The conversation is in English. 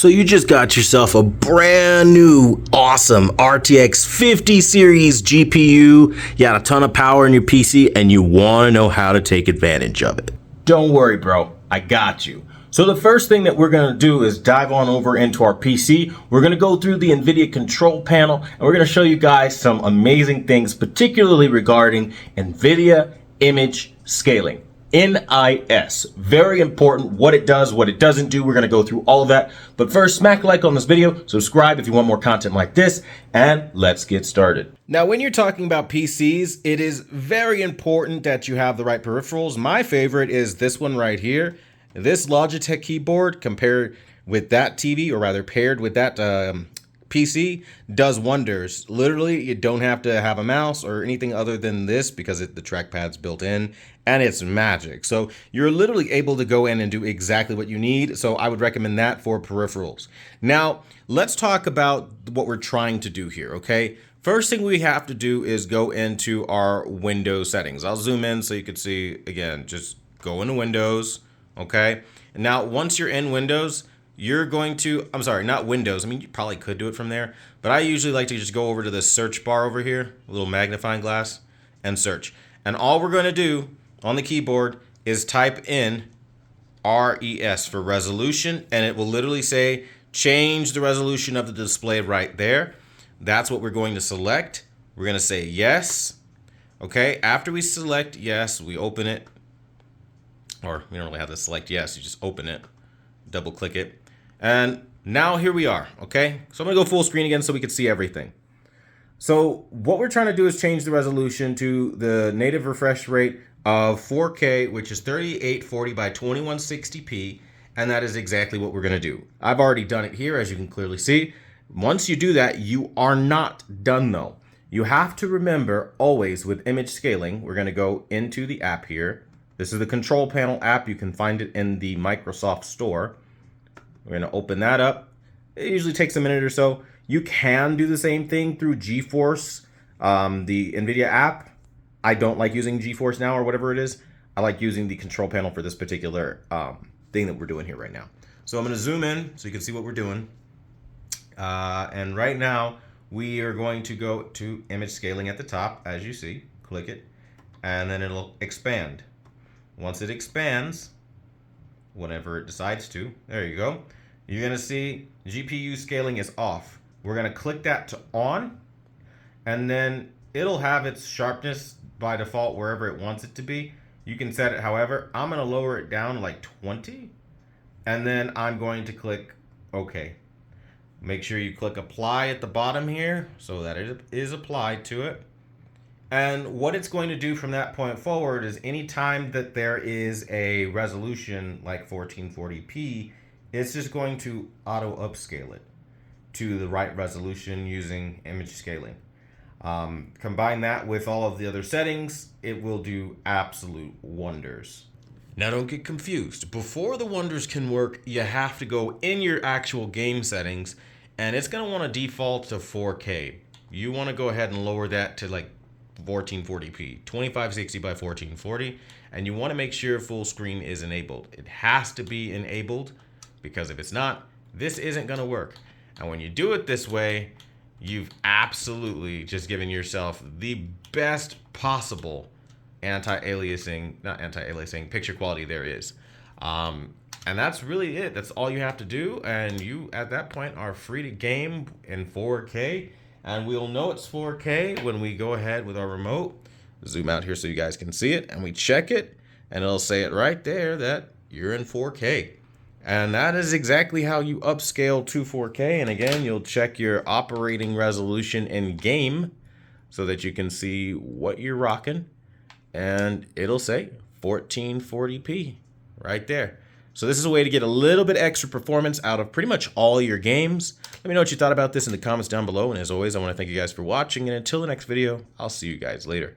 So you just got yourself a brand new awesome RTX 50 series GPU. You got a ton of power in your PC and you want to know how to take advantage of it. Don't worry, bro. I got you. So the first thing that we're going to do is dive on over into our PC. We're going to go through the Nvidia control panel and we're going to show you guys some amazing things, particularly regarding Nvidia image scaling. NIS. Very important, what it does, what it doesn't do. We're going to go through all of that. But first, smack a like on this video, subscribe if you want more content like this, and let's get started. Now, when you're talking about PCs, it is very important that you have the right peripherals. My favorite is this one right here. This Logitech keyboard compared with that TV, or rather paired with that PC, does wonders. Literally, you don't have to have a mouse or anything other than this because the trackpad's built in and it's magic. So you're literally able to go in and do exactly what you need. So I would recommend that for peripherals. Now, let's talk about what we're trying to do here, okay? First thing we have to do is go into our Windows settings. I'll zoom in so you can see, again, just go into Windows, okay? And now, once you're in Windows, you're going to, I'm sorry, not Windows. I mean, you probably could do it from there, but I usually like to just go over to the search bar over here, a little magnifying glass, and search. And all we're going to do on the keyboard is type in RES for resolution, and it will literally say, change the resolution of the display right there. That's what we're going to select. We're going to say yes. Okay, after we select yes, we open it. Or we don't really have to select yes, you just open it, double click it. And now here we are, okay? So I'm gonna go full screen again so we can see everything. So what we're trying to do is change the resolution to the native refresh rate of 4K, which is 3840 by 2160p, and that is exactly what we're gonna do. I've already done it here, as you can clearly see. Once you do that, you are not done though. You have to remember always with image scaling, we're gonna go into the app here. This is the control panel app. You can find it in the Microsoft Store. We're going to open that up. It usually takes a minute or so. You can do the same thing through GeForce, the Nvidia app. I don't like using GeForce Now or whatever it is. I like using the control panel for this particular thing that we're doing here right now. So I'm going to zoom in so you can see what we're doing. And right now, we are going to go to image scaling at the top, as you see. Click it, and then it'll expand. Once it expands, whenever it decides to, there you go, you're going to see GPU scaling is off. We're going to click that to on, and then it'll have its sharpness by default wherever it wants it to be. You can set it however. I'm going to lower it down to like 20, and then I'm going to click OK. Make sure you click apply at the bottom here so that it is applied to it. And what it's going to do from that point forward is anytime that there is a resolution like 1440p, it's just going to auto upscale it to the right resolution using image scaling. Combine that with all of the other settings, it will do absolute wonders. Now don't get confused. Before the wonders can work, you have to go in your actual game settings, and it's going to want to default to 4K. You want to go ahead and lower that to like 1440p, 2560 by 1440, and you want to make sure full screen is enabled. It has to be enabled because if it's not, this isn't going to work. And when you do it this way, you've absolutely just given yourself the best possible anti-aliasing picture quality there is. And that's really it. That's all you have to do, and you at that point are free to game in 4K. And we'll know it's 4K when we go ahead with our remote, zoom out here so you guys can see it, and we check it, and it'll say it right there that you're in 4K. And that is exactly how you upscale to 4K. And again, you'll check your operating resolution in game so that you can see what you're rocking, and it'll say 1440p right there. So this is a way to get a little bit extra performance out of pretty much all your games. Let me know what you thought about this in the comments down below. And as always, I want to thank you guys for watching. And until the next video, I'll see you guys later.